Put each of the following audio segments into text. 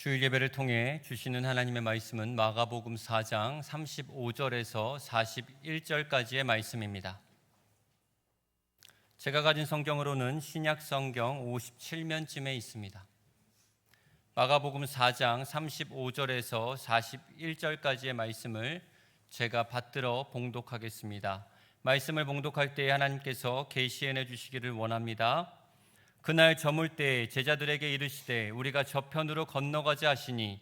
주일 예배를 통해 주시는 하나님의 말씀은 마가복음 4장 35절에서 41절까지의 말씀입니다. 제가 가진 성경으로는 신약 성경 57면쯤에 있습니다. 마가복음 4장 35절에서 41절까지의 말씀을 제가 받들어 봉독하겠습니다. 말씀을 봉독할 때에 하나님께서 계시해 주시기를 원합니다. 그날 저물 때 제자들에게 이르시되 우리가 저편으로 건너가자 하시니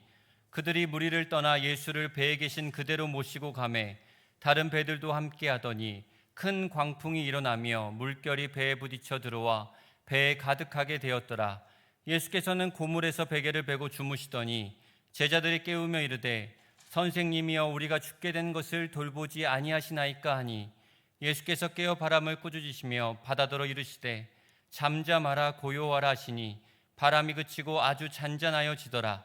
그들이 무리를 떠나 예수를 배에 계신 그대로 모시고 가매 다른 배들도 함께 하더니 큰 광풍이 일어나며 물결이 배에 부딪혀 들어와 배에 가득하게 되었더라. 예수께서는 고물에서 베개를 베고 주무시더니 제자들이 깨우며 이르되 선생님이여 우리가 죽게 된 것을 돌보지 아니하시나이까 하니 예수께서 깨어 바람을 꾸짖으시며 바다더러 이르시되 잠잠하라 고요하라 하시니 바람이 그치고 아주 잔잔하여 지더라.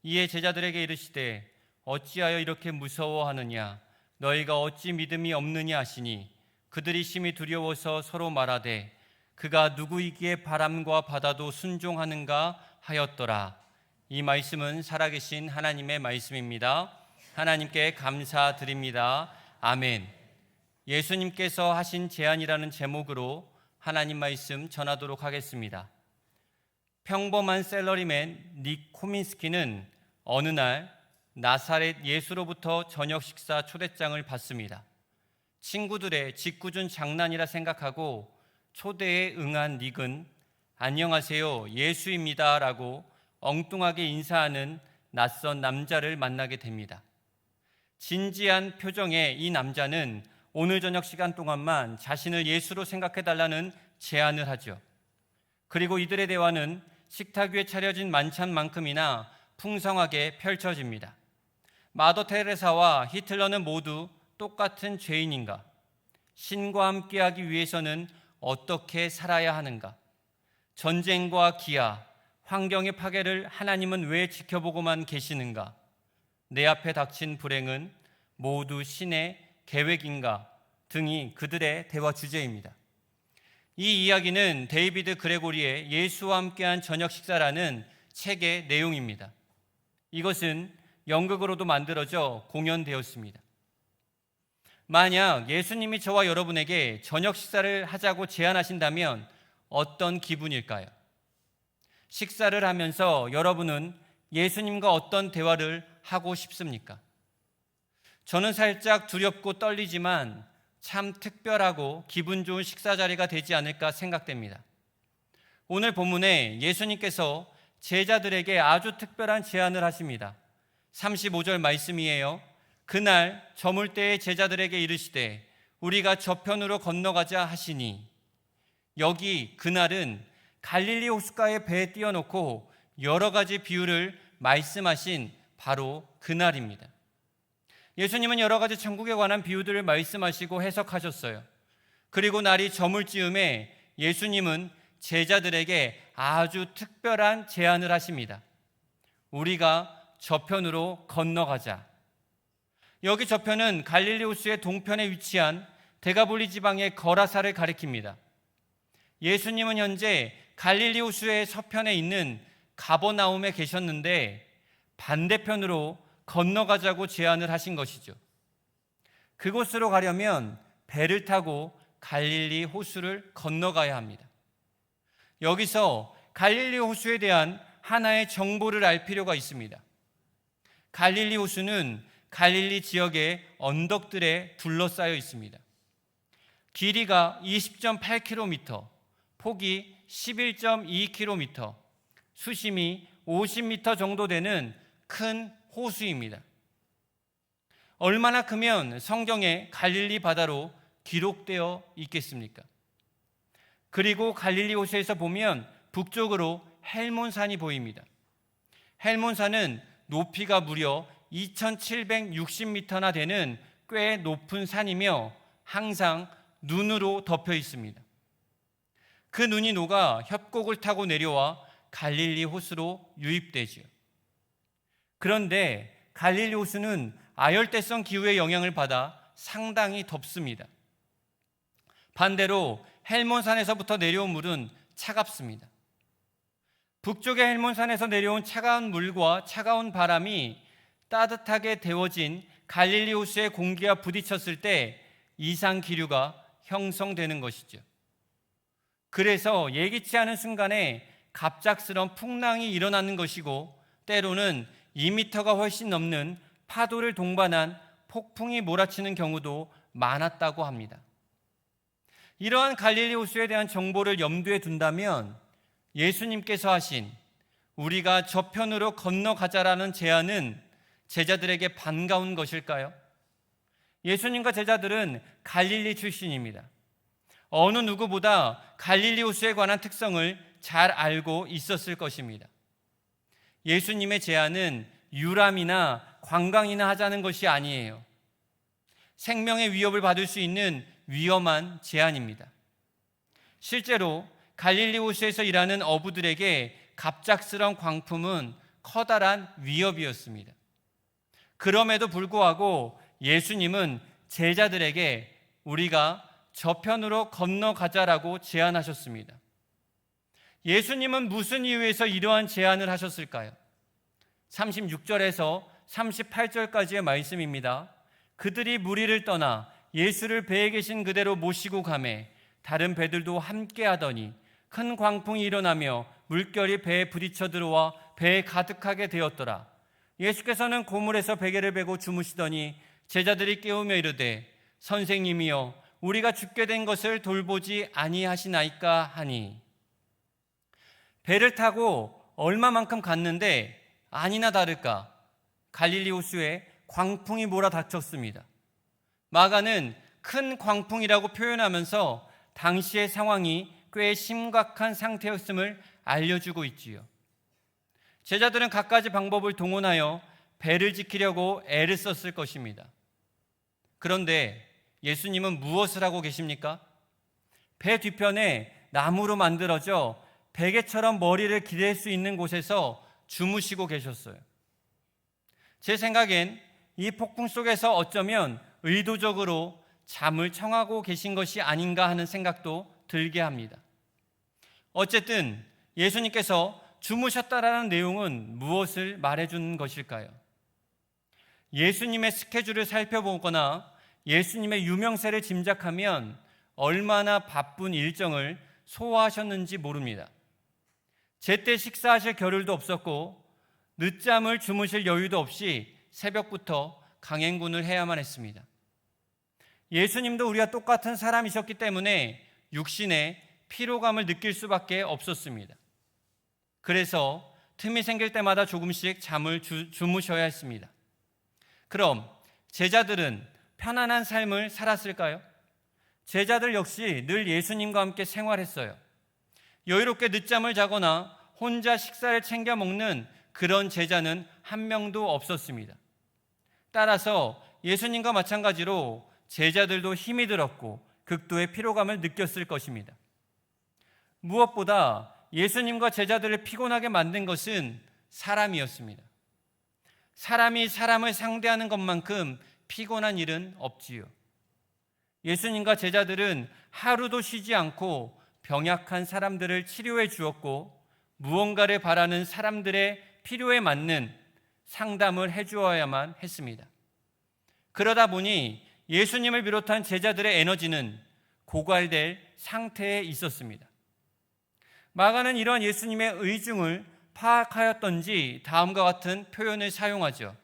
이에 제자들에게 이르시되 어찌하여 이렇게 무서워하느냐 너희가 어찌 믿음이 없느냐 하시니 그들이 심히 두려워서 서로 말하되 그가 누구이기에 바람과 바다도 순종하는가 하였더라. 이 말씀은 살아계신 하나님의 말씀입니다. 하나님께 감사드립니다. 아멘. 예수님께서 하신 제안이라는 제목으로 하나님 말씀 전하도록 하겠습니다. 평범한 샐러리맨 닉 코민스키는 어느 날 나사렛 예수로부터 저녁 식사 초대장을 받습니다. 친구들의 짓궂은 장난이라 생각하고 초대에 응한 닉은 안녕하세요 예수입니다 라고 엉뚱하게 인사하는 낯선 남자를 만나게 됩니다. 진지한 표정의 이 남자는 오늘 저녁 시간 동안만 자신을 예수로 생각해달라는 제안을 하죠. 그리고 이들의 대화는 식탁 위에 차려진 만찬만큼이나 풍성하게 펼쳐집니다. 마더 테레사와 히틀러는 모두 똑같은 죄인인가? 신과 함께하기 위해서는 어떻게 살아야 하는가? 전쟁과 기아, 환경의 파괴를 하나님은 왜 지켜보고만 계시는가? 내 앞에 닥친 불행은 모두 신의 계획인가 등이 그들의 대화 주제입니다. 이 이야기는 데이비드 그레고리의 예수와 함께한 저녁 식사라는 책의 내용입니다. 이것은 연극으로도 만들어져 공연되었습니다. 만약 예수님이 저와 여러분에게 저녁 식사를 하자고 제안하신다면 어떤 기분일까요? 식사를 하면서 여러분은 예수님과 어떤 대화를 하고 싶습니까? 저는 살짝 두렵고 떨리지만 참 특별하고 기분 좋은 식사 자리가 되지 않을까 생각됩니다. 오늘 본문에 예수님께서 제자들에게 아주 특별한 제안을 하십니다. 35절 말씀이에요. 그날 저물 때에 제자들에게 이르시되 우리가 저편으로 건너가자 하시니, 여기 그날은 갈릴리 호숫가에 배에 띄워놓고 여러 가지 비유를 말씀하신 바로 그날입니다. 예수님은 여러 가지 천국에 관한 비유들을 말씀하시고 해석하셨어요. 그리고 날이 저물 즈음에 예수님은 제자들에게 아주 특별한 제안을 하십니다. 우리가 저편으로 건너가자. 여기 저편은 갈릴리 호수의 동편에 위치한 데가볼리 지방의 거라사를 가리킵니다. 예수님은 현재 갈릴리 호수의 서편에 있는 가버나움에 계셨는데 반대편으로 건너가자고 제안을 하신 것이죠. 그곳으로 가려면 배를 타고 갈릴리 호수를 건너가야 합니다. 여기서 갈릴리 호수에 대한 하나의 정보를 알 필요가 있습니다. 갈릴리 호수는 갈릴리 지역의 언덕들에 둘러싸여 있습니다. 길이가 20.8km, 폭이 11.2km, 수심이 50m 정도 되는 큰 호수입니다. 얼마나 크면 성경에 갈릴리 바다로 기록되어 있겠습니까? 그리고 갈릴리 호수에서 보면 북쪽으로 헬몬산이 보입니다. 헬몬산은 높이가 무려 2760m나 되는 꽤 높은 산이며 항상 눈으로 덮여 있습니다. 그 눈이 녹아 협곡을 타고 내려와 갈릴리 호수로 유입되지요. 그런데 갈릴리 호수는 아열대성 기후의 영향을 받아 상당히 덥습니다. 반대로 헬몬산에서부터 내려온 물은 차갑습니다. 북쪽의 헬몬산에서 내려온 차가운 물과 차가운 바람이 따뜻하게 데워진 갈릴리 호수의 공기와 부딪혔을 때 이상 기류가 형성되는 것이죠. 그래서 예기치 않은 순간에 갑작스런 풍랑이 일어나는 것이고, 때로는 2m가 훨씬 넘는 파도를 동반한 폭풍이 몰아치는 경우도 많았다고 합니다. 이러한 갈릴리 호수에 대한 정보를 염두에 둔다면 예수님께서 하신 우리가 저편으로 건너가자라는 제안은 제자들에게 반가운 것일까요? 예수님과 제자들은 갈릴리 출신입니다. 어느 누구보다 갈릴리 호수에 관한 특성을 잘 알고 있었을 것입니다. 예수님의 제안은 유람이나 관광이나 하자는 것이 아니에요. 생명의 위협을 받을 수 있는 위험한 제안입니다. 실제로 갈릴리 호수에서 일하는 어부들에게 갑작스러운 광풍은 커다란 위협이었습니다. 그럼에도 불구하고 예수님은 제자들에게 우리가 저편으로 건너가자라고 제안하셨습니다. 예수님은 무슨 이유에서 이러한 제안을 하셨을까요? 36절에서 38절까지의 말씀입니다. 그들이 무리를 떠나 예수를 배에 계신 그대로 모시고 가매 다른 배들도 함께 하더니 큰 광풍이 일어나며 물결이 배에 부딪혀 들어와 배에 가득하게 되었더라. 예수께서는 고물에서 베개를 베고 주무시더니 제자들이 깨우며 이르되 선생님이여 우리가 죽게 된 것을 돌보지 아니하시나이까 하니, 배를 타고 얼마만큼 갔는데 아니나 다를까 갈릴리 호수에 광풍이 몰아닥쳤습니다. 마가는 큰 광풍이라고 표현하면서 당시의 상황이 꽤 심각한 상태였음을 알려주고 있지요. 제자들은 갖가지 방법을 동원하여 배를 지키려고 애를 썼을 것입니다. 그런데 예수님은 무엇을 하고 계십니까? 배 뒤편에 나무로 만들어져 베개처럼 머리를 기댈 수 있는 곳에서 주무시고 계셨어요. 제 생각엔 이 폭풍 속에서 어쩌면 의도적으로 잠을 청하고 계신 것이 아닌가 하는 생각도 들게 합니다. 어쨌든 예수님께서 주무셨다라는 내용은 무엇을 말해주는 것일까요? 예수님의 스케줄을 살펴보거나 예수님의 유명세를 짐작하면 얼마나 바쁜 일정을 소화하셨는지 모릅니다. 제때 식사하실 겨를도 없었고 늦잠을 주무실 여유도 없이 새벽부터 강행군을 해야만 했습니다. 예수님도 우리와 똑같은 사람이셨기 때문에 육신의 피로감을 느낄 수밖에 없었습니다. 그래서 틈이 생길 때마다 조금씩 잠을 주무셔야 했습니다. 그럼 제자들은 편안한 삶을 살았을까요? 제자들 역시 늘 예수님과 함께 생활했어요. 여유롭게 늦잠을 자거나 혼자 식사를 챙겨 먹는 그런 제자는 한 명도 없었습니다. 따라서 예수님과 마찬가지로 제자들도 힘이 들었고 극도의 피로감을 느꼈을 것입니다. 무엇보다 예수님과 제자들을 피곤하게 만든 것은 사람이었습니다. 사람이 사람을 상대하는 것만큼 피곤한 일은 없지요. 예수님과 제자들은 하루도 쉬지 않고 병약한 사람들을 치료해 주었고 무언가를 바라는 사람들의 필요에 맞는 상담을 해 주어야만 했습니다. 그러다 보니 예수님을 비롯한 제자들의 에너지는 고갈될 상태에 있었습니다. 마가는 이러한 예수님의 의중을 파악하였던지 다음과 같은 표현을 사용하죠.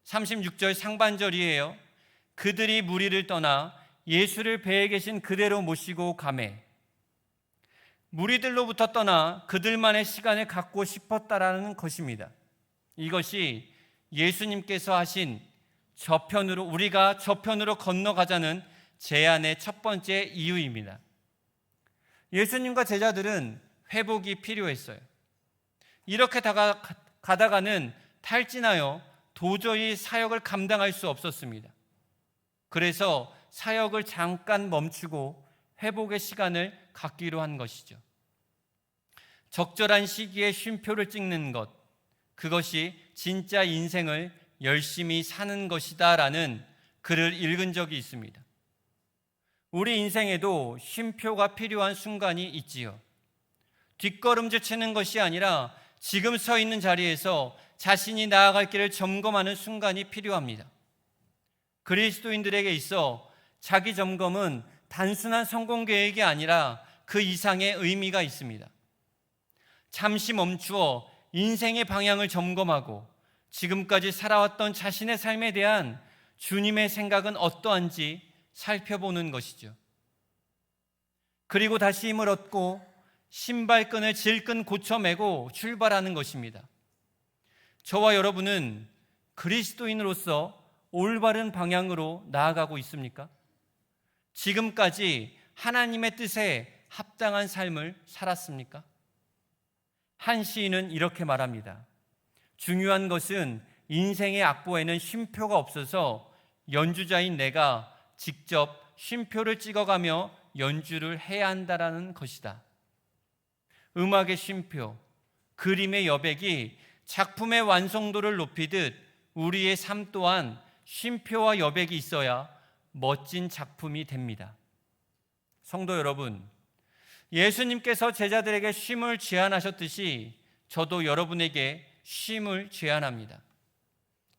36절 상반절이에요. 그들이 무리를 떠나 예수를 배에 계신 그대로 모시고 가매. 무리들로부터 떠나 그들만의 시간을 갖고 싶었다라는 것입니다. 이것이 예수님께서 하신 우리가 저편으로 건너가자는 제안의 첫 번째 이유입니다. 예수님과 제자들은 회복이 필요했어요. 이렇게 가다가는 탈진하여 도저히 사역을 감당할 수 없었습니다. 그래서 사역을 잠깐 멈추고 회복의 시간을 갖기로 한 것이죠. 적절한 시기에 쉼표를 찍는 것, 그것이 진짜 인생을 열심히 사는 것이다 라는 글을 읽은 적이 있습니다. 우리 인생에도 쉼표가 필요한 순간이 있지요. 뒷걸음질 치는 것이 아니라 지금 서 있는 자리에서 자신이 나아갈 길을 점검하는 순간이 필요합니다. 그리스도인들에게 있어 자기 점검은 단순한 성공 계획이 아니라 그 이상의 의미가 있습니다. 잠시 멈추어 인생의 방향을 점검하고 지금까지 살아왔던 자신의 삶에 대한 주님의 생각은 어떠한지 살펴보는 것이죠. 그리고 다시 힘을 얻고 신발끈을 질끈 고쳐매고 출발하는 것입니다. 저와 여러분은 그리스도인으로서 올바른 방향으로 나아가고 있습니까? 지금까지 하나님의 뜻에 합당한 삶을 살았습니까? 한 시인은 이렇게 말합니다. 중요한 것은 인생의 악보에는 쉼표가 없어서 연주자인 내가 직접 쉼표를 찍어가며 연주를 해야 한다라는 것이다. 음악의 쉼표, 그림의 여백이 작품의 완성도를 높이듯 우리의 삶 또한 쉼표와 여백이 있어야 멋진 작품이 됩니다. 성도 여러분, 예수님께서 제자들에게 쉼을 제안하셨듯이 저도 여러분에게 쉼을 제안합니다.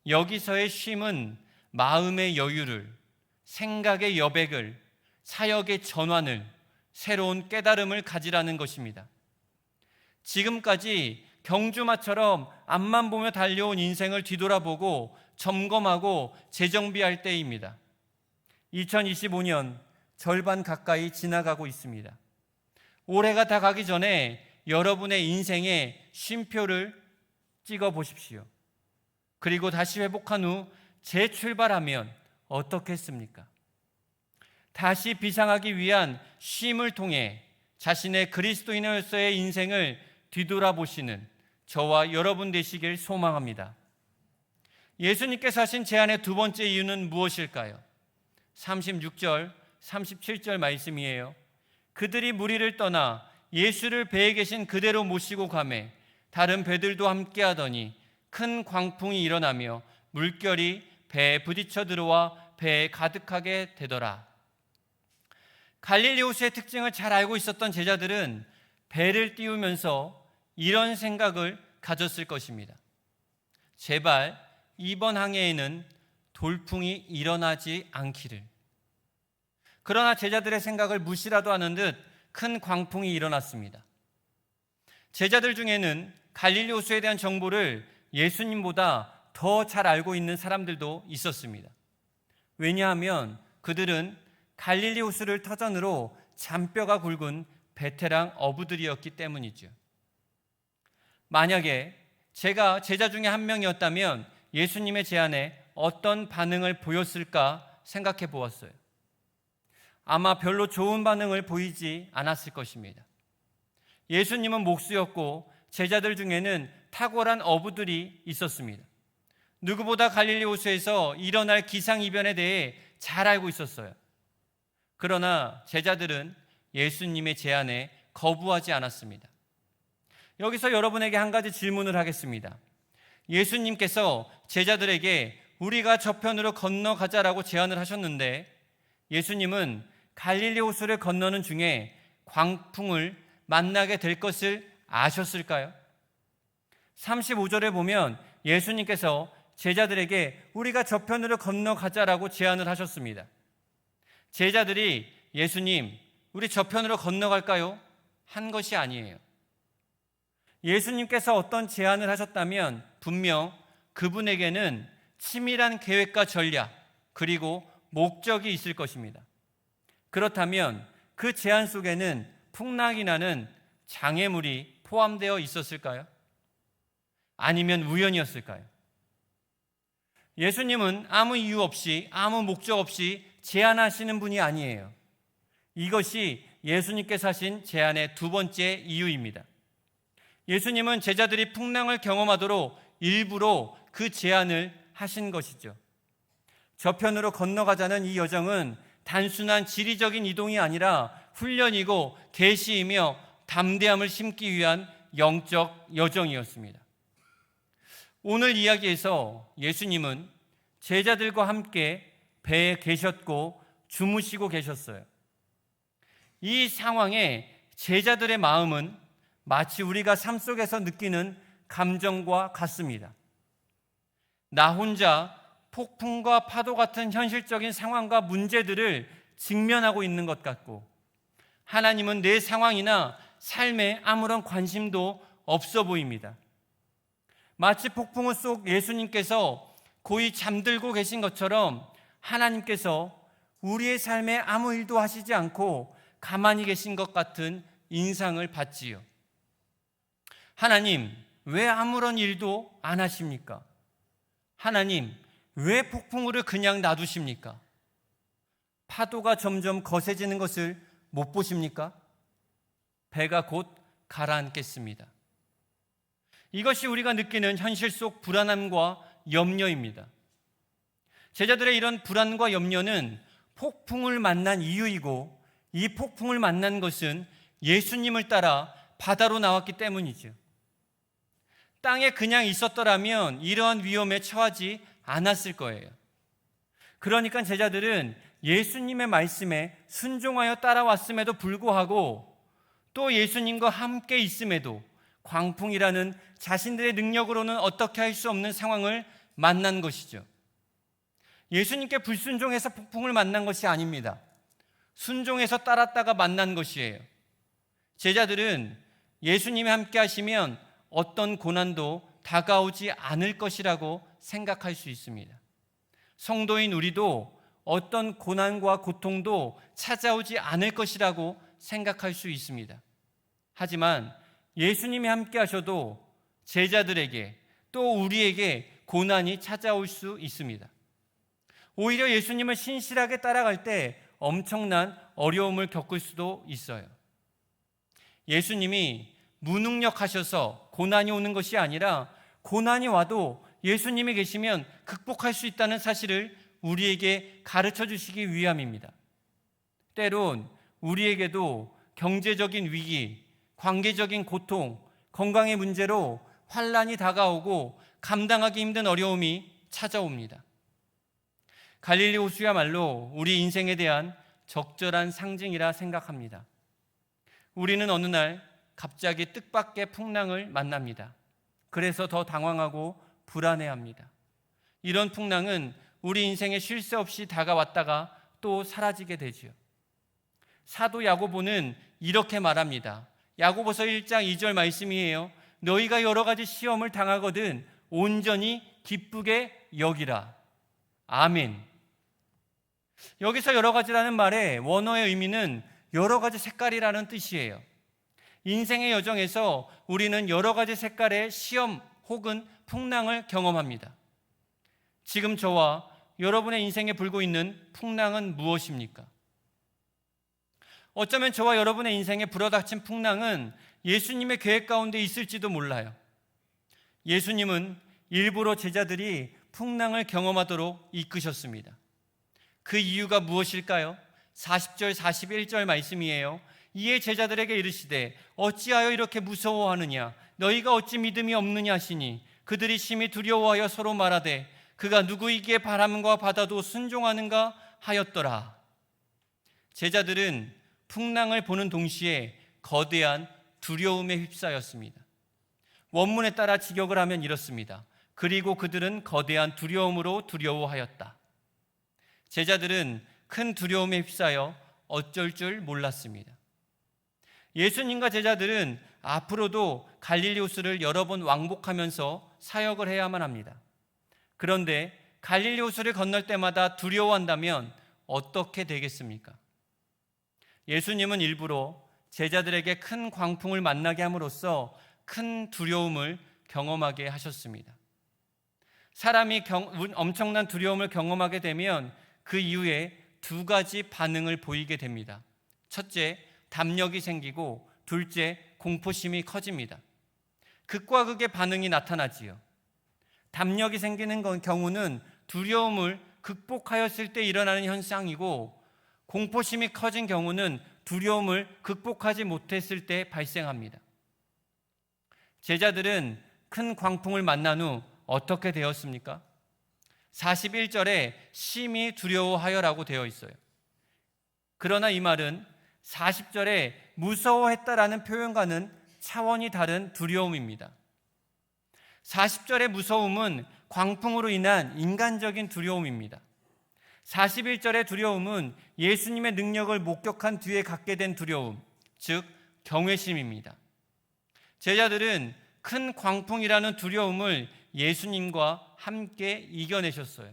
여기서의 쉼은 마음의 여유를, 생각의 여백을, 사역의 전환을, 새로운 깨달음을 가지라는 것입니다. 지금까지 경주마처럼 앞만 보며 달려온 인생을 뒤돌아보고 점검하고 재정비할 때입니다. 2025년 절반 가까이 지나가고 있습니다. 올해가 다 가기 전에 여러분의 인생에 쉼표를 찍어 보십시오. 그리고 다시 회복한 후 재출발하면 어떻겠습니까? 다시 비상하기 위한 쉼을 통해 자신의 그리스도인으로서의 인생을 뒤돌아보시는 저와 여러분 되시길 소망합니다. 예수님께서 하신 제안의 두 번째 이유는 무엇일까요? 36절, 37절 말씀이에요. 그들이 무리를 떠나 예수를 배에 계신 그대로 모시고 가매 다른 배들도 함께 하더니 큰 광풍이 일어나며 물결이 배에 부딪혀 들어와 배에 가득하게 되더라. 갈릴리 호수의 특징을 잘 알고 있었던 제자들은 배를 띄우면서 이런 생각을 가졌을 것입니다. 제발 이번 항해에는 돌풍이 일어나지 않기를. 그러나 제자들의 생각을 무시라도 하는 듯 큰 광풍이 일어났습니다. 제자들 중에는 갈릴리 호수에 대한 정보를 예수님보다 더 잘 알고 있는 사람들도 있었습니다. 왜냐하면 그들은 갈릴리 호수를 터전으로 잔뼈가 굵은 베테랑 어부들이었기 때문이죠. 만약에 제가 제자 중에 한 명이었다면 예수님의 제안에 어떤 반응을 보였을까 생각해 보았어요. 아마 별로 좋은 반응을 보이지 않았을 것입니다. 예수님은 목수였고 제자들 중에는 탁월한 어부들이 있었습니다. 누구보다 갈릴리 호수에서 일어날 기상이변에 대해 잘 알고 있었어요. 그러나 제자들은 예수님의 제안에 거부하지 않았습니다. 여기서 여러분에게 한 가지 질문을 하겠습니다. 예수님께서 제자들에게 우리가 저편으로 건너가자라고 제안을 하셨는데 예수님은 갈릴리 호수를 건너는 중에 광풍을 만나게 될 것을 아셨을까요? 35절에 보면 예수님께서 제자들에게 우리가 저편으로 건너가자라고 제안을 하셨습니다. 제자들이 예수님, 우리 저편으로 건너갈까요? 한 것이 아니에요. 예수님께서 어떤 제안을 하셨다면 분명 그분에게는 치밀한 계획과 전략, 그리고 목적이 있을 것입니다. 그렇다면 그 제안 속에는 풍랑이 나는 장애물이 포함되어 있었을까요? 아니면 우연이었을까요? 예수님은 아무 이유 없이, 아무 목적 없이 제안하시는 분이 아니에요. 이것이 예수님께서 하신 제안의 두 번째 이유입니다. 예수님은 제자들이 풍랑을 경험하도록 일부러 그 제안을 하신 것이죠. 저편으로 건너가자는 이 여정은 단순한 지리적인 이동이 아니라 훈련이고 계시이며 담대함을 심기 위한 영적 여정이었습니다. 오늘 이야기에서 예수님은 제자들과 함께 배에 계셨고 주무시고 계셨어요. 이 상황에 제자들의 마음은 마치 우리가 삶 속에서 느끼는 감정과 같습니다. 나 혼자 폭풍과 파도 같은 현실적인 상황과 문제들을 직면하고 있는 것 같고, 하나님은 내 상황이나 삶에 아무런 관심도 없어 보입니다. 마치 폭풍우 속 예수님께서 고이 잠들고 계신 것처럼 하나님께서 우리의 삶에 아무 일도 하시지 않고 가만히 계신 것 같은 인상을 받지요. 하나님, 왜 아무런 일도 안 하십니까? 하나님, 왜 폭풍우를 그냥 놔두십니까? 파도가 점점 거세지는 것을 못 보십니까? 배가 곧 가라앉겠습니다. 이것이 우리가 느끼는 현실 속 불안함과 염려입니다. 제자들의 이런 불안과 염려는 폭풍을 만난 이유이고, 이 폭풍을 만난 것은 예수님을 따라 바다로 나왔기 때문이죠. 땅에 그냥 있었더라면 이러한 위험에 처하지 않았을 거예요. 그러니까 제자들은 예수님의 말씀에 순종하여 따라왔음에도 불구하고, 또 예수님과 함께 있음에도 광풍이라는 자신들의 능력으로는 어떻게 할 수 없는 상황을 만난 것이죠. 예수님께 불순종해서 폭풍을 만난 것이 아닙니다. 순종해서 따랐다가 만난 것이에요. 제자들은 예수님이 함께 하시면 어떤 고난도 다가오지 않을 것이라고 생각할 수 있습니다. 성도인 우리도 어떤 고난과 고통도 찾아오지 않을 것이라고 생각할 수 있습니다. 하지만 예수님이 함께 하셔도 제자들에게 또 우리에게 고난이 찾아올 수 있습니다. 오히려 예수님을 신실하게 따라갈 때 엄청난 어려움을 겪을 수도 있어요. 예수님이 무능력하셔서 고난이 오는 것이 아니라, 고난이 와도 예수님이 계시면 극복할 수 있다는 사실을 우리에게 가르쳐 주시기 위함입니다. 때론 우리에게도 경제적인 위기, 관계적인 고통, 건강의 문제로 환난이 다가오고 감당하기 힘든 어려움이 찾아옵니다. 갈릴리 호수야말로 우리 인생에 대한 적절한 상징이라 생각합니다. 우리는 어느 날 갑자기 뜻밖의 풍랑을 만납니다. 그래서 더 당황하고 불안해합니다. 이런 풍랑은 우리 인생에 쉴 새 없이 다가왔다가 또 사라지게 되지요. 사도 야고보는 이렇게 말합니다. 야고보서 1장 2절 말씀이에요. 너희가 여러 가지 시험을 당하거든 온전히 기쁘게 여기라. 아멘. 여기서 여러 가지라는 말의 원어의 의미는 여러 가지 색깔이라는 뜻이에요. 인생의 여정에서 우리는 여러 가지 색깔의 시험 혹은 풍랑을 경험합니다. 지금 저와 여러분의 인생에 불고 있는 풍랑은 무엇입니까? 어쩌면 저와 여러분의 인생에 불어닥친 풍랑은 예수님의 계획 가운데 있을지도 몰라요. 예수님은 일부러 제자들이 풍랑을 경험하도록 이끄셨습니다. 그 이유가 무엇일까요? 40절 41절 말씀이에요. 이에 제자들에게 이르시되 어찌하여 이렇게 무서워하느냐? 너희가 어찌 믿음이 없느냐 하시니, 그들이 심히 두려워하여 서로 말하되 그가 누구이기에 바람과 바다도 순종하는가 하였더라. 제자들은 풍랑을 보는 동시에 거대한 두려움에 휩싸였습니다. 원문에 따라 직역을 하면 이렇습니다. 그리고 그들은 거대한 두려움으로 두려워하였다. 제자들은 큰 두려움에 휩싸여 어쩔 줄 몰랐습니다. 예수님과 제자들은 앞으로도 갈릴리 호수를 여러 번 왕복하면서 사역을 해야만 합니다. 그런데 갈릴리 호수를 건널 때마다 두려워한다면 어떻게 되겠습니까? 예수님은 일부러 제자들에게 큰 광풍을 만나게 함으로써 큰 두려움을 경험하게 하셨습니다. 사람이 엄청난 두려움을 경험하게 되면 그 이후에 두 가지 반응을 보이게 됩니다. 첫째, 담력이 생기고, 둘째, 공포심이 커집니다. 극과 극의 반응이 나타나지요. 담력이 생기는 경우는 두려움을 극복하였을 때 일어나는 현상이고, 공포심이 커진 경우는 두려움을 극복하지 못했을 때 발생합니다. 제자들은 큰 광풍을 만난 후 어떻게 되었습니까? 41절에 심히 두려워하여라고 되어 있어요. 그러나 이 말은 40절에 무서워했다라는 표현과는 차원이 다른 두려움입니다. 40절의 무서움은 광풍으로 인한 인간적인 두려움입니다. 41절의 두려움은 예수님의 능력을 목격한 뒤에 갖게 된 두려움, 즉 경외심입니다. 제자들은 큰 광풍이라는 두려움을 예수님과 함께 이겨내셨어요.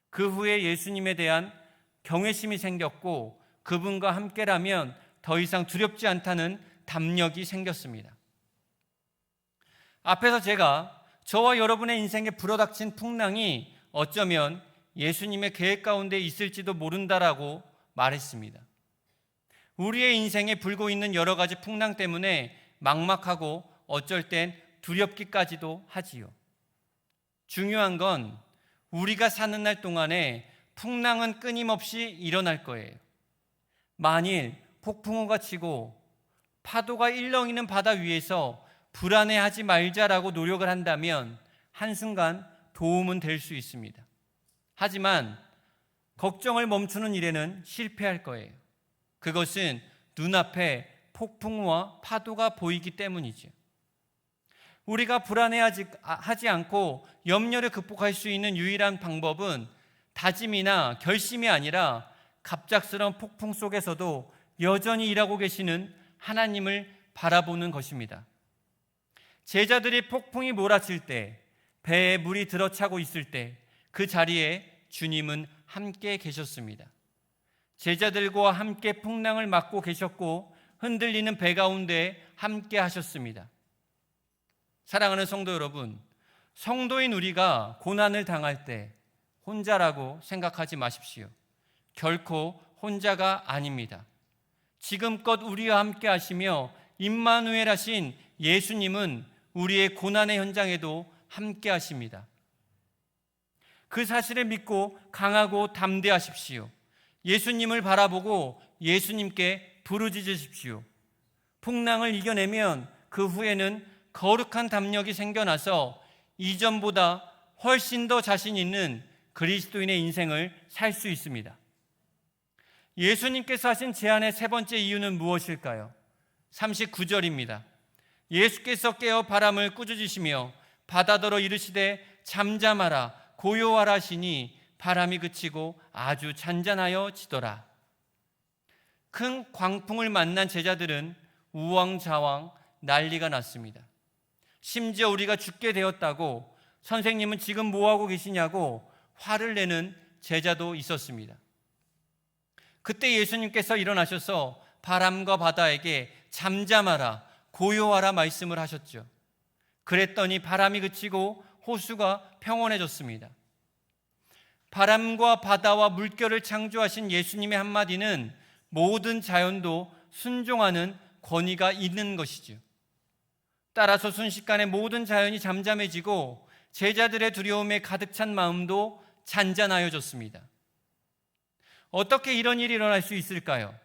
그 후에 예수님에 대한 경외심이 생겼고 그분과 함께라면 더 이상 두렵지 않다는 담력이 생겼습니다. 앞에서 제가 저와 여러분의 인생에 불어닥친 풍랑이 어쩌면 예수님의 계획 가운데 있을지도 모른다라고 말했습니다. 우리의 인생에 불고 있는 여러 가지 풍랑 때문에 막막하고 어쩔 땐 두렵기까지도 하지요. 중요한 건 우리가 사는 날 동안에 풍랑은 끊임없이 일어날 거예요. 만일 폭풍우가 치고 파도가 일렁이는 바다 위에서 불안해하지 말자라고 노력을 한다면 한순간 도움은 될 수 있습니다. 하지만 걱정을 멈추는 일에는 실패할 거예요. 그것은 눈앞에 폭풍우와 파도가 보이기 때문이죠. 우리가 불안해하지 않고 염려를 극복할 수 있는 유일한 방법은 다짐이나 결심이 아니라 갑작스러운 폭풍 속에서도 여전히 일하고 계시는 하나님을 바라보는 것입니다. 제자들이 폭풍이 몰아칠 때, 배에 물이 들어차고 있을 때 그 자리에 주님은 함께 계셨습니다. 제자들과 함께 풍랑을 맞고 계셨고 흔들리는 배 가운데 함께 하셨습니다. 사랑하는 성도 여러분, 성도인 우리가 고난을 당할 때 혼자라고 생각하지 마십시오. 결코 혼자가 아닙니다. 지금껏 우리와 함께 하시며 임마누엘 하신 예수님은 우리의 고난의 현장에도 함께 하십니다. 그 사실을 믿고 강하고 담대하십시오. 예수님을 바라보고 예수님께 부르짖으십시오. 풍랑을 이겨내면 그 후에는 거룩한 담력이 생겨나서 이전보다 훨씬 더 자신 있는 그리스도인의 인생을 살 수 있습니다. 예수님께서 하신 제안의 세 번째 이유는 무엇일까요? 39절입니다. 예수께서 깨어 바람을 꾸짖으시며 바다더러 이르시되 잠잠하라 고요하라 하시니 바람이 그치고 아주 잔잔하여 지더라. 큰 광풍을 만난 제자들은 우왕좌왕 난리가 났습니다. 심지어 우리가 죽게 되었다고, 선생님은 지금 뭐하고 계시냐고 화를 내는 제자도 있었습니다. 그때 예수님께서 일어나셔서 바람과 바다에게 잠잠하라 고요하라 말씀을 하셨죠. 그랬더니 바람이 그치고 호수가 평온해졌습니다. 바람과 바다와 물결을 창조하신 예수님의 한마디는 모든 자연도 순종하는 권위가 있는 것이죠. 따라서 순식간에 모든 자연이 잠잠해지고 제자들의 두려움에 가득 찬 마음도 잔잔하여졌습니다. 어떻게 이런 일이 일어날 수 있을까요?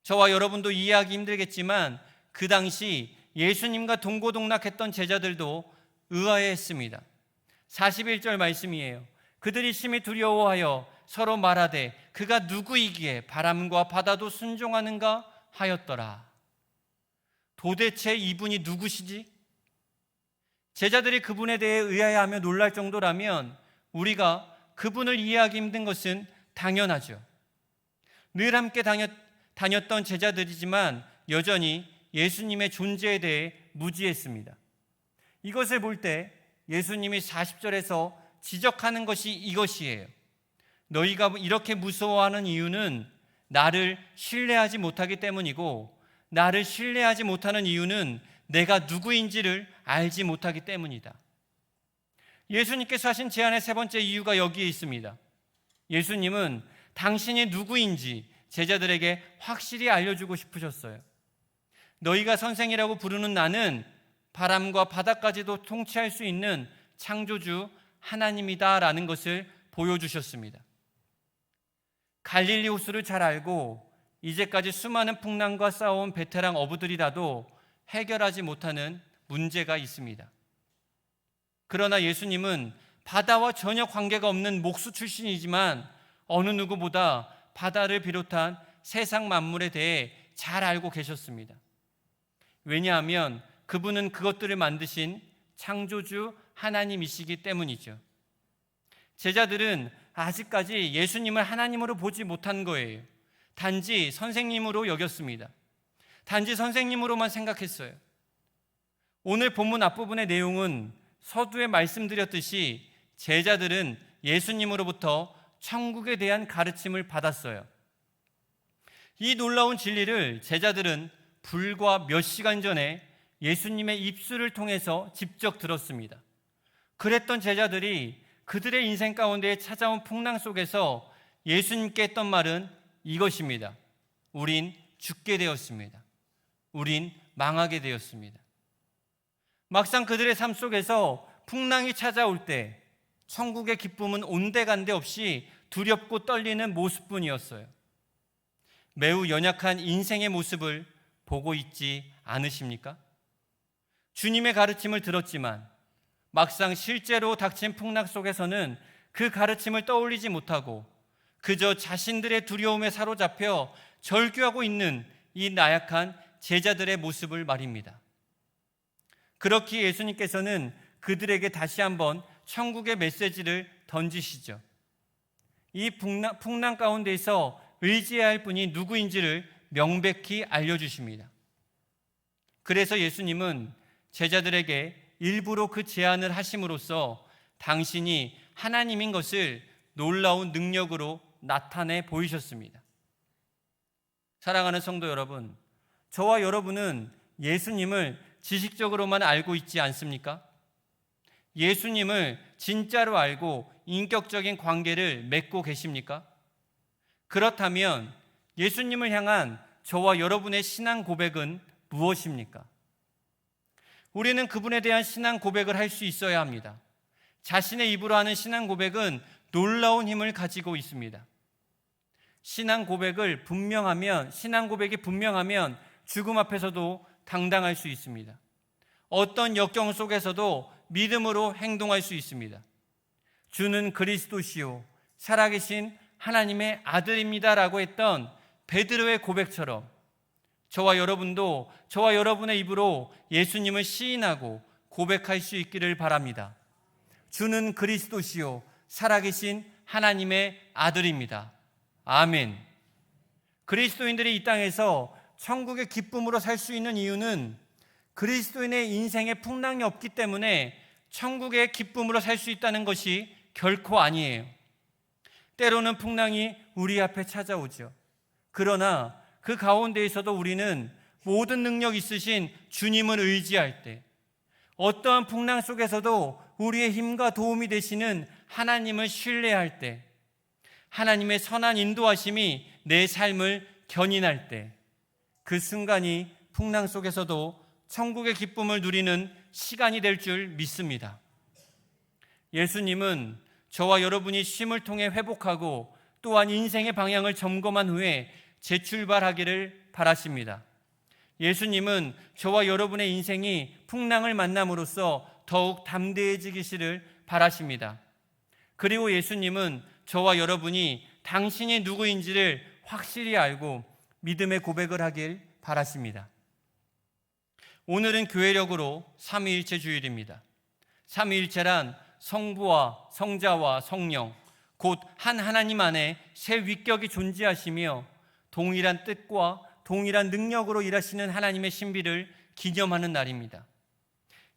저와 여러분도 이해하기 힘들겠지만 그 당시 예수님과 동고동락했던 제자들도 의아해했습니다. 41절 말씀이에요. 그들이 심히 두려워하여 서로 말하되 그가 누구이기에 바람과 바다도 순종하는가 하였더라. 도대체 이분이 누구시지? 제자들이 그분에 대해 의아해하며 놀랄 정도라면 우리가 그분을 이해하기 힘든 것은 당연하죠. 늘 함께 다녔던 제자들이지만 여전히 예수님의 존재에 대해 무지했습니다. 이것을 볼 때 예수님이 40절에서 지적하는 것이 이것이에요. 너희가 이렇게 무서워하는 이유는 나를 신뢰하지 못하기 때문이고, 나를 신뢰하지 못하는 이유는 내가 누구인지를 알지 못하기 때문이다. 예수님께서 하신 제안의 세 번째 이유가 여기에 있습니다. 예수님은 당신이 누구인지 제자들에게 확실히 알려주고 싶으셨어요. 너희가 선생이라고 부르는 나는 바람과 바다까지도 통치할 수 있는 창조주 하나님이다라는 것을 보여주셨습니다. 갈릴리 호수를 잘 알고 이제까지 수많은 풍랑과 싸워온 베테랑 어부들이라도 해결하지 못하는 문제가 있습니다. 그러나 예수님은 바다와 전혀 관계가 없는 목수 출신이지만 어느 누구보다 바다를 비롯한 세상 만물에 대해 잘 알고 계셨습니다. 왜냐하면 그분은 그것들을 만드신 창조주 하나님이시기 때문이죠. 제자들은 아직까지 예수님을 하나님으로 보지 못한 거예요. 단지 선생님으로 여겼습니다. 단지 선생님으로만 생각했어요. 오늘 본문 앞부분의 내용은 서두에 말씀드렸듯이 제자들은 예수님으로부터 천국에 대한 가르침을 받았어요. 이 놀라운 진리를 제자들은 불과 몇 시간 전에 예수님의 입술을 통해서 직접 들었습니다. 그랬던 제자들이 그들의 인생 가운데 찾아온 풍랑 속에서 예수님께 했던 말은 이것입니다. 우린 죽게 되었습니다. 우린 망하게 되었습니다. 막상 그들의 삶 속에서 풍랑이 찾아올 때 천국의 기쁨은 온데간데 없이 두렵고 떨리는 모습뿐이었어요. 매우 연약한 인생의 모습을 보고 있지 않으십니까? 주님의 가르침을 들었지만 막상 실제로 닥친 풍랑 속에서는 그 가르침을 떠올리지 못하고 그저 자신들의 두려움에 사로잡혀 절규하고 있는 이 나약한 제자들의 모습을 말입니다. 그렇기에 예수님께서는 그들에게 다시 한번 천국의 메시지를 던지시죠. 이 풍랑 가운데서 의지해야 할 분이 누구인지를 명백히 알려주십니다. 그래서 예수님은 제자들에게 일부러 그 제안을 하심으로써 당신이 하나님인 것을 놀라운 능력으로 나타내 보이셨습니다. 사랑하는 성도 여러분, 저와 여러분은 예수님을 지식적으로만 알고 있지 않습니까? 예수님을 진짜로 알고 인격적인 관계를 맺고 계십니까? 그렇다면 예수님을 향한 저와 여러분의 신앙 고백은 무엇입니까? 우리는 그분에 대한 신앙 고백을 할 수 있어야 합니다. 자신의 입으로 하는 신앙 고백은 놀라운 힘을 가지고 있습니다. 신앙 고백이 분명하면 죽음 앞에서도 당당할 수 있습니다. 어떤 역경 속에서도 믿음으로 행동할 수 있습니다. 주는 그리스도시요 살아계신 하나님의 아들입니다라고 했던 베드로의 고백처럼 저와 여러분도 저와 여러분의 입으로 예수님을 시인하고 고백할 수 있기를 바랍니다. 주는 그리스도시요 살아계신 하나님의 아들입니다. 아멘. 그리스도인들이 이 땅에서 천국의 기쁨으로 살 수 있는 이유는 그리스도인의 인생에 풍랑이 없기 때문에 천국의 기쁨으로 살 수 있다는 것이 결코 아니에요. 때로는 풍랑이 우리 앞에 찾아오죠. 그러나 그 가운데에서도 우리는 모든 능력 있으신 주님을 의지할 때, 어떠한 풍랑 속에서도 우리의 힘과 도움이 되시는 하나님을 신뢰할 때, 하나님의 선한 인도하심이 내 삶을 견인할 때, 그 순간이 풍랑 속에서도 천국의 기쁨을 누리는 시간이 될 줄 믿습니다. 예수님은 저와 여러분이 쉼을 통해 회복하고 또한 인생의 방향을 점검한 후에 재출발하기를 바라십니다. 예수님은 저와 여러분의 인생이 풍랑을 만남으로써 더욱 담대해지기를 바라십니다. 그리고 예수님은 저와 여러분이 당신이 누구인지를 확실히 알고 믿음의 고백을 하길 바라십니다. 오늘은 교회력으로 삼위일체 주일입니다. 삼위일체란 성부와 성자와 성령, 곧 한 하나님 안에 세 위격이 존재하시며 동일한 뜻과 동일한 능력으로 일하시는 하나님의 신비를 기념하는 날입니다.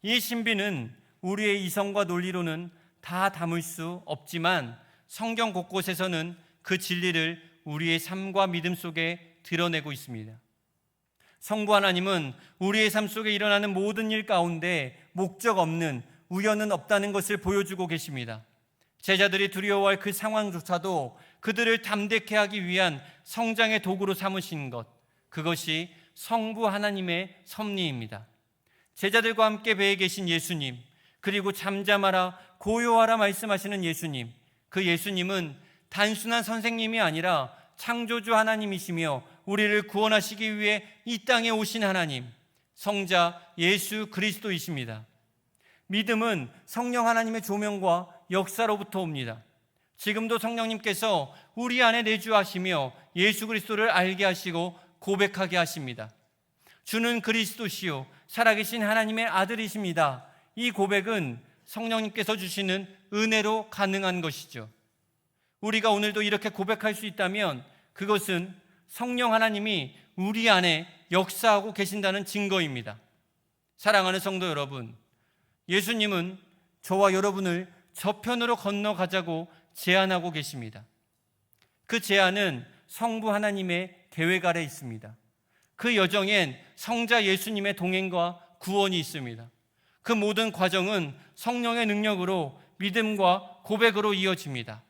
이 신비는 우리의 이성과 논리로는 다 담을 수 없지만 성경 곳곳에서는 그 진리를 우리의 삶과 믿음 속에 드러내고 있습니다. 성부 하나님은 우리의 삶 속에 일어나는 모든 일 가운데 목적 없는 우연은 없다는 것을 보여주고 계십니다. 제자들이 두려워할 그 상황조차도 그들을 담대케 하기 위한 성장의 도구로 삼으신 것, 그것이 성부 하나님의 섭리입니다. 제자들과 함께 배에 계신 예수님, 그리고 잠잠하라 고요하라 말씀하시는 예수님, 그 예수님은 단순한 선생님이 아니라 창조주 하나님이시며 우리를 구원하시기 위해 이 땅에 오신 하나님, 성자 예수 그리스도이십니다. 믿음은 성령 하나님의 조명과 역사로부터 옵니다. 지금도 성령님께서 우리 안에 내주하시며 예수 그리스도를 알게 하시고 고백하게 하십니다. 주는 그리스도시요 살아계신 하나님의 아들이십니다. 이 고백은 성령님께서 주시는 은혜로 가능한 것이죠. 우리가 오늘도 이렇게 고백할 수 있다면 그것은 성령 하나님이 우리 안에 역사하고 계신다는 증거입니다. 사랑하는 성도 여러분, 예수님은 저와 여러분을 저편으로 건너가자고 제안하고 계십니다. 그 제안은 성부 하나님의 계획 아래 있습니다. 그 여정엔 성자 예수님의 동행과 구원이 있습니다. 그 모든 과정은 성령의 능력으로 믿음과 고백으로 이어집니다.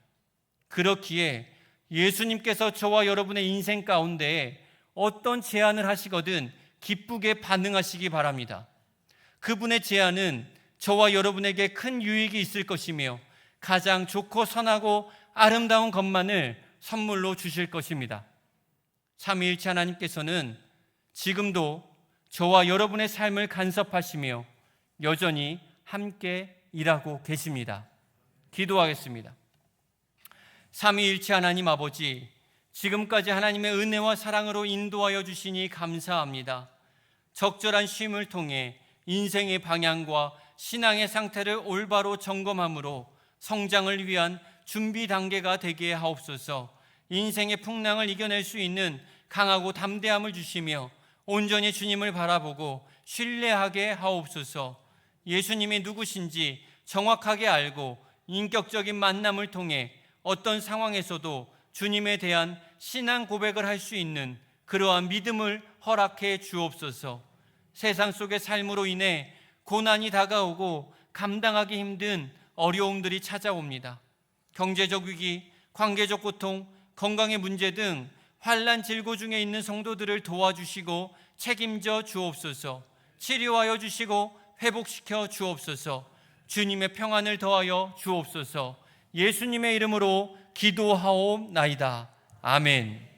그렇기에 예수님께서 저와 여러분의 인생 가운데 어떤 제안을 하시거든 기쁘게 반응하시기 바랍니다. 그분의 제안은 저와 여러분에게 큰 유익이 있을 것이며 가장 좋고 선하고 아름다운 것만을 선물로 주실 것입니다. 삼위일체 하나님께서는 지금도 저와 여러분의 삶을 간섭하시며 여전히 함께 일하고 계십니다. 기도하겠습니다. 삼위일체 하나님 아버지, 지금까지 하나님의 은혜와 사랑으로 인도하여 주시니 감사합니다. 적절한 쉼을 통해 인생의 방향과 신앙의 상태를 올바로 점검함으로 성장을 위한 준비 단계가 되게 하옵소서. 인생의 풍랑을 이겨낼 수 있는 강하고 담대함을 주시며 온전히 주님을 바라보고 신뢰하게 하옵소서. 예수님이 누구신지 정확하게 알고 인격적인 만남을 통해 어떤 상황에서도 주님에 대한 신앙 고백을 할 수 있는 그러한 믿음을 허락해 주옵소서. 세상 속의 삶으로 인해 고난이 다가오고 감당하기 힘든 어려움들이 찾아옵니다. 경제적 위기, 관계적 고통, 건강의 문제 등 환난 질고 중에 있는 성도들을 도와주시고 책임져 주옵소서. 치료하여 주시고 회복시켜 주옵소서. 주님의 평안을 더하여 주옵소서. 예수님의 이름으로 기도하옵나이다. 아멘.